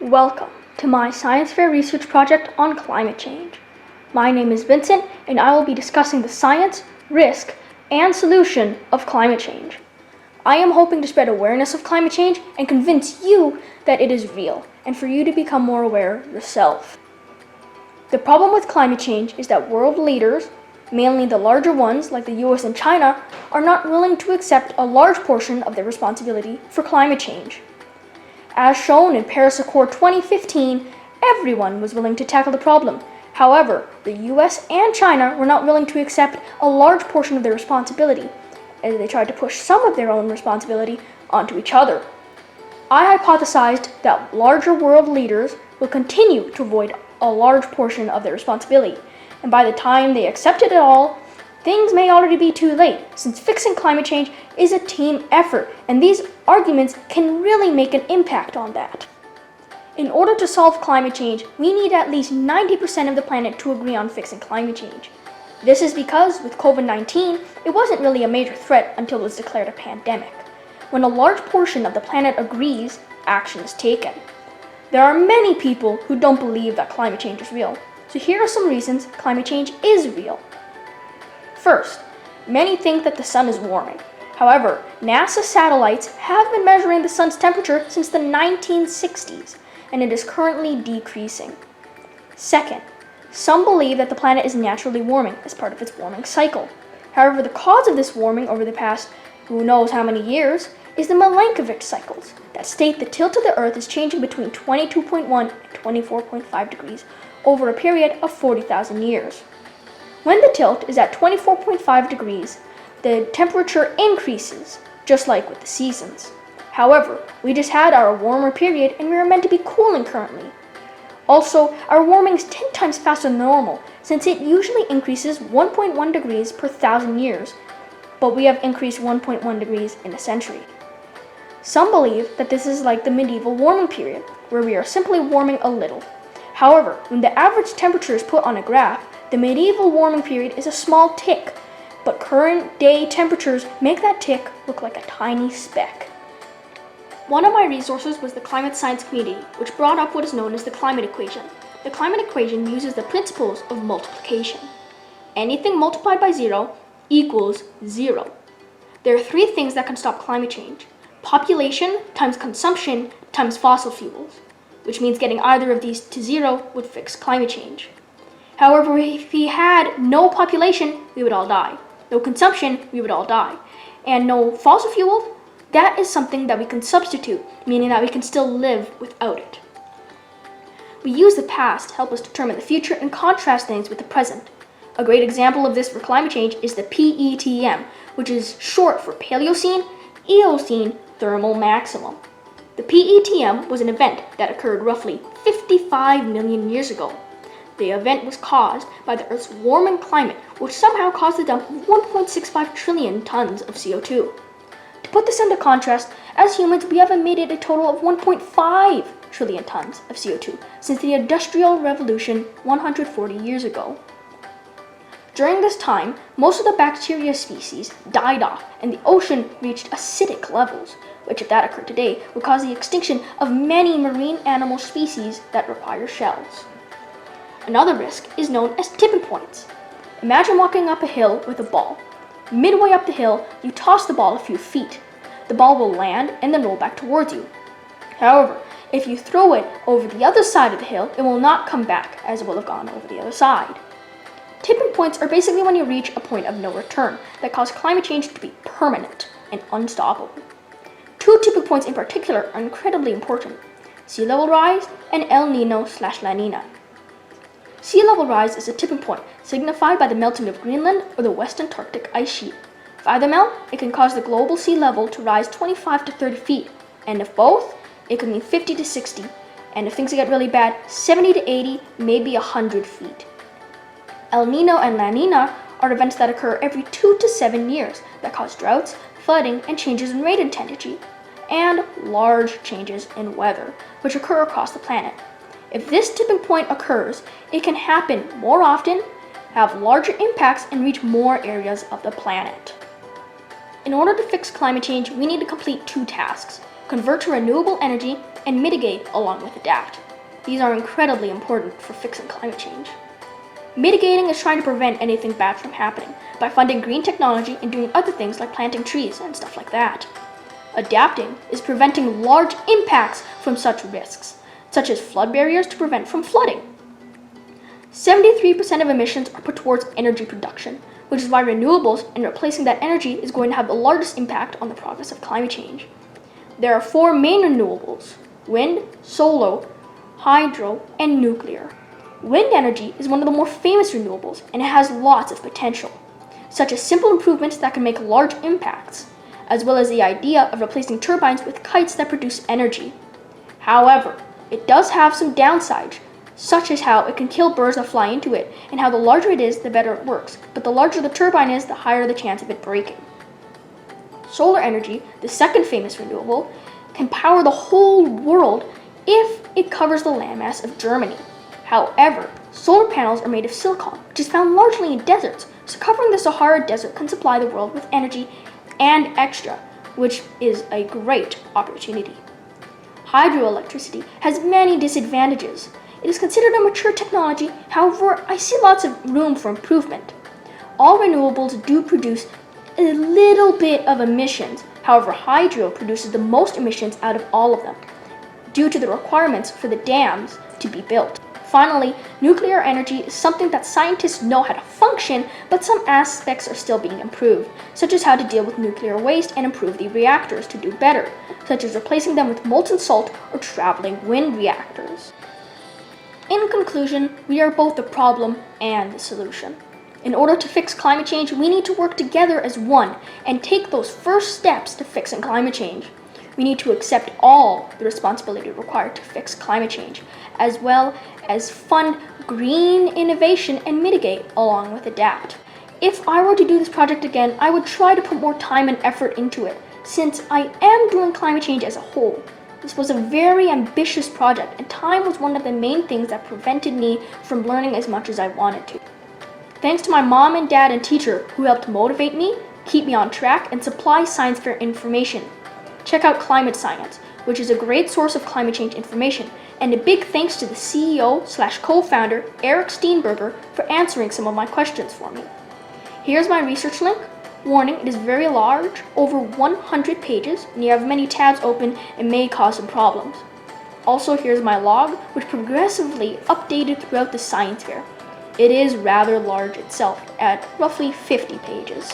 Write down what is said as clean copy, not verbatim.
Welcome to my science fair research project on climate change. My name is Vincent, and I will be discussing the science, risk, and solution of climate change. I am hoping to spread awareness of climate change and convince you that it is real, and for you to become more aware yourself. The problem with climate change is that world leaders, mainly the larger ones like the US and China, are not willing to accept a large portion of their responsibility for climate change. As shown in Paris Accord 2015, everyone was willing to tackle the problem. However, the US and China were not willing to accept a large portion of their responsibility, as they tried to push some of their own responsibility onto each other. I hypothesized that larger world leaders will continue to avoid a large portion of their responsibility, and by the time they accepted it all, things may already be too late, since fixing climate change is a team effort, and these arguments can really make an impact on that. In order to solve climate change, we need at least 90% of the planet to agree on fixing climate change. This is because, with COVID-19, it wasn't really a major threat until it was declared a pandemic. When a large portion of the planet agrees, action is taken. There are many people who don't believe that climate change is real, so here are some reasons climate change is real. First, many think that the sun is warming. However, NASA satellites have been measuring the sun's temperature since the 1960s, and it is currently decreasing. Second, some believe that the planet is naturally warming as part of its warming cycle. However, the cause of this warming over the past who knows how many years is the Milankovitch cycles that state the tilt of the Earth is changing between 22.1 and 24.5 degrees over a period of 40,000 years. When the tilt is at 24.5 degrees, the temperature increases, just like with the seasons. However, we just had our warmer period and we are meant to be cooling currently. Also, our warming is 10 times faster than normal, since it usually increases 1.1 degrees per 1,000 years, but we have increased 1.1 degrees in a century. Some believe that this is like the medieval warming period, where we are simply warming a little. However, when the average temperature is put on a graph, the medieval warming period is a small tick, but current day temperatures make that tick look like a tiny speck. One of my resources was the climate science community, which brought up what is known as the climate equation. The climate equation uses the principles of multiplication. Anything multiplied by 0 equals 0. There are three things that can stop climate change: population times consumption times fossil fuels, which means getting either of these to 0 would fix climate change. However, if we had no population, we would all die. No consumption, we would all die. And no fossil fuels, that is something that we can substitute, meaning that we can still live without it. We use the past to help us determine the future and contrast things with the present. A great example of this for climate change is the PETM, which is short for Paleocene Eocene Thermal Maximum. The PETM was an event that occurred roughly 55 million years ago. The event was caused by the Earth's warming climate, which somehow caused the dump of 1.65 trillion tons of CO2. To put this into contrast, as humans, we have emitted a total of 1.5 trillion tons of CO2 since the Industrial Revolution 140 years ago. During this time, most of the bacteria species died off and the ocean reached acidic levels, which if that occurred today would cause the extinction of many marine animal species that require shells. Another risk is known as tipping points. Imagine walking up a hill with a ball. Midway up the hill, you toss the ball a few feet. The ball will land and then roll back towards you. However, if you throw it over the other side of the hill, it will not come back as it will have gone over the other side. Tipping points are basically when you reach a point of no return that cause climate change to be permanent and unstoppable. Two tipping points in particular are incredibly important: sea level rise and El Nino/La Nina. Sea level rise is a tipping point signified by the melting of Greenland or the West Antarctic ice sheet. If either melt, it can cause the global sea level to rise 25 to 30 feet, and if both, it could mean 50 to 60, and if things get really bad, 70 to 80, maybe 100 feet. El Nino and La Nina are events that occur every 2 to 7 years that cause droughts, flooding, and changes in rain intensity, and large changes in weather, which occur across the planet. If this tipping point occurs, it can happen more often, have larger impacts, and reach more areas of the planet. In order to fix climate change, we need to complete two tasks: convert to renewable energy and mitigate along with adapt. These are incredibly important for fixing climate change. Mitigating is trying to prevent anything bad from happening by funding green technology and doing other things like planting trees and stuff like that. Adapting is preventing large impacts from such risks, such as flood barriers to prevent from flooding. 73% of emissions are put towards energy production, which is why renewables and replacing that energy is going to have the largest impact on the progress of climate change. There are 4 main renewables: wind, solar, hydro, and nuclear. Wind energy is one of the more famous renewables, and it has lots of potential, such as simple improvements that can make large impacts, as well as the idea of replacing turbines with kites that produce energy. However, it does have some downsides, such as how it can kill birds that fly into it, and how the larger it is, the better it works, but the larger the turbine is, the higher the chance of it breaking. Solar energy, the second famous renewable, can power the whole world if it covers the landmass of Germany. However, solar panels are made of silicon, which is found largely in deserts, so covering the Sahara Desert can supply the world with energy and extra, which is a great opportunity. Hydroelectricity has many disadvantages. It is considered a mature technology, however, I see lots of room for improvement. All renewables do produce a little bit of emissions, however, hydro produces the most emissions out of all of them, due to the requirements for the dams to be built. Finally, nuclear energy is something that scientists know how to function, but some aspects are still being improved, such as how to deal with nuclear waste and improve the reactors to do better, such as replacing them with molten salt or traveling wind reactors. In conclusion, we are both the problem and the solution. In order to fix climate change, we need to work together as one and take those first steps to fixing climate change. We need to accept all the responsibility required to fix climate change, as well as fund green innovation and mitigate along with adapt. If I were to do this project again, I would try to put more time and effort into it, since I am doing climate change as a whole. This was a very ambitious project, and time was one of the main things that prevented me from learning as much as I wanted to. Thanks to my mom and dad and teacher who helped motivate me, keep me on track, and supply science fair information. Check out Climate Science, which is a great source of climate change information, and a big thanks to the CEO/co-founder Eric Steinberger for answering some of my questions for me. Here's my research link. Warning, it is very large, over 100 pages, and you have many tabs open and may cause some problems. Also, here's my log, which progressively updated throughout the science fair. It is rather large itself, at roughly 50 pages.